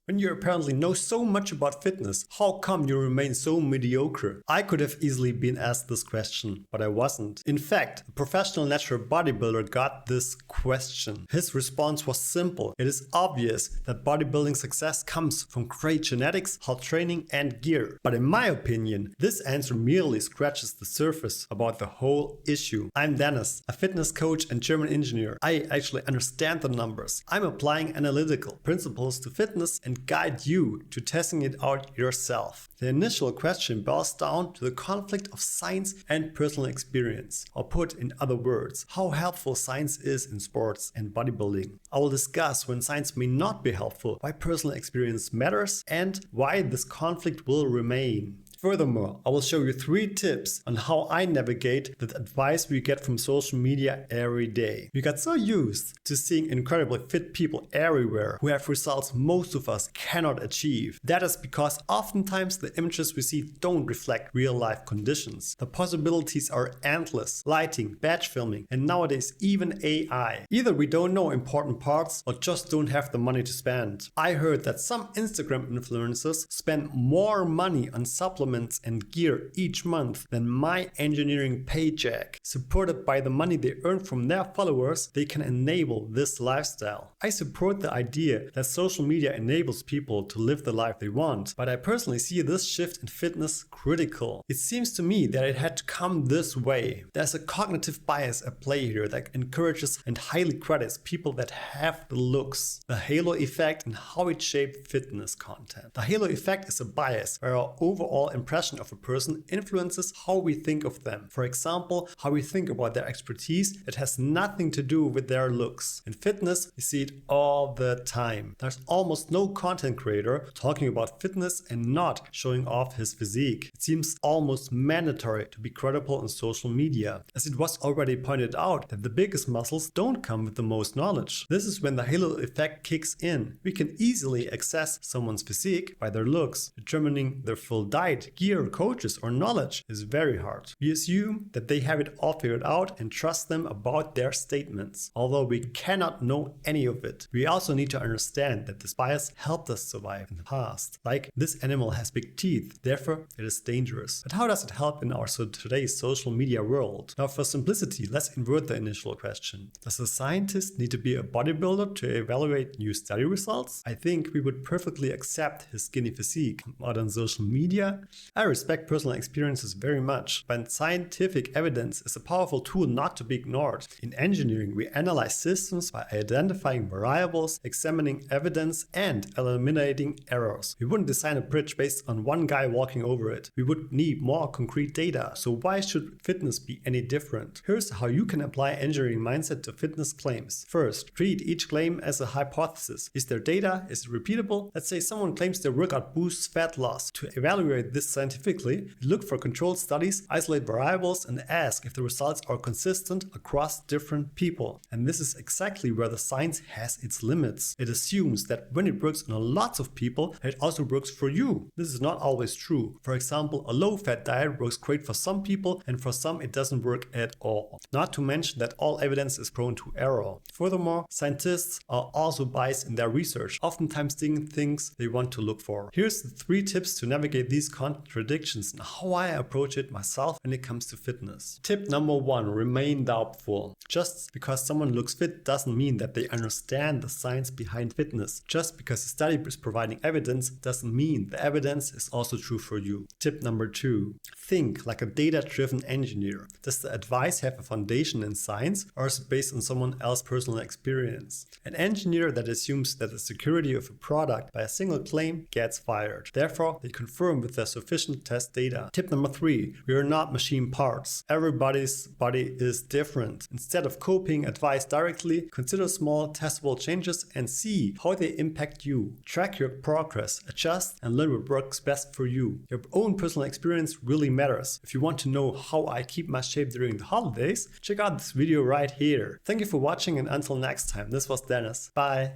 When you apparently know so much about fitness, how come you remain so mediocre? I could have easily been asked this question, but I wasn't. In fact, a professional natural bodybuilder got this question. His response was simple. It is obvious that bodybuilding success comes from great genetics, hard training, and gear. But in my opinion, this answer merely scratches the surface about the whole issue. I'm Denis, a fitness coach and German engineer. I actually understand the numbers. I'm applying analytical principles to fitness and guide you to testing it out yourself. The initial question boils down to the conflict of science and personal experience, or put in other words, how helpful science is in sports and bodybuilding. I will discuss when science may not be helpful, why personal experience matters, and why this conflict will remain. Furthermore, I will show you 3 tips on how I navigate the advice we get from social media every day. We got so used to seeing incredibly fit people everywhere who have results most of us cannot achieve. That is because oftentimes the images we see don't reflect real life conditions. The possibilities are endless: lighting, batch filming, and nowadays even AI. Either we don't know important parts or just don't have the money to spend. I heard that some Instagram influencers spend more money on supplements and gear each month than my engineering paycheck. Supported by the money they earn from their followers, they can enable this lifestyle. I support the idea that social media enables people to live the life they want, but I personally see this shift in fitness critical. It seems to me that it had to come this way. There's a cognitive bias at play here that encourages and highly credits people that have the looks. The halo effect and how it shaped fitness content. The halo effect is a bias where our overall impression of a person influences how we think of them. For example, how we think about their expertise that has nothing to do with their looks. In fitness, we see it all the time. There's almost no content creator talking about fitness and not showing off his physique. It seems almost mandatory to be credible on social media, as it was already pointed out that the biggest muscles don't come with the most knowledge. This is when the halo effect kicks in. We can easily access someone's physique by their looks. Determining their full diet, gear, coaches, or knowledge is very hard. We assume that they have it all figured out and trust them about their statements, although we cannot know any of it. We also need to understand that this bias helped us survive in the past. Like, this animal has big teeth, therefore it is dangerous. But how does it help in our today's social media world? Now, for simplicity, let's invert the initial question. Does a scientist need to be a bodybuilder to evaluate new study results? I think we would perfectly accept his skinny physique. But on social media, I respect personal experiences very much, but scientific evidence is a powerful tool not to be ignored. In engineering, we analyze systems by identifying variables, examining evidence, and eliminating errors. We wouldn't design a bridge based on one guy walking over it. We would need more concrete data. So why should fitness be any different? Here's how you can apply engineering mindset to fitness claims. First, treat each claim as a hypothesis. Is there data? Is it repeatable? Let's say someone claims their workout boosts fat loss. To evaluate this scientifically, look for controlled studies, isolate variables, and ask if the results are consistent across different people. And this is exactly where the science has its limits. It assumes that when it works on lots of people, it also works for you. This is not always true. For example, a low-fat diet works great for some people, and for some it doesn't work at all. Not to mention that all evidence is prone to error. Furthermore, scientists are also biased in their research, oftentimes seeing things they want to look for. Here's the 3 tips to navigate these contradictions and how I approach it myself when it comes to fitness. Tip number 1, remain doubtful. Just because someone looks fit doesn't mean that they understand the science behind fitness. Just because a study is providing evidence doesn't mean the evidence is also true for you. Tip number 2, think like a data-driven engineer. Does the advice have a foundation in science, or is it based on someone else's personal experience? An engineer that assumes that the security of a product by a single claim gets fired. Therefore, they confirm with their sufficient test data. Tip number 3, we are not machine parts. Everybody's body is different. Instead of copying advice directly, consider small testable changes and see how they impact you. Track your progress, adjust, and learn what works best for you. Your own personal experience really matters. If you want to know how I keep my shape during the holidays, check out this video right here. Thank you for watching, and until next time, this was Denis. Bye.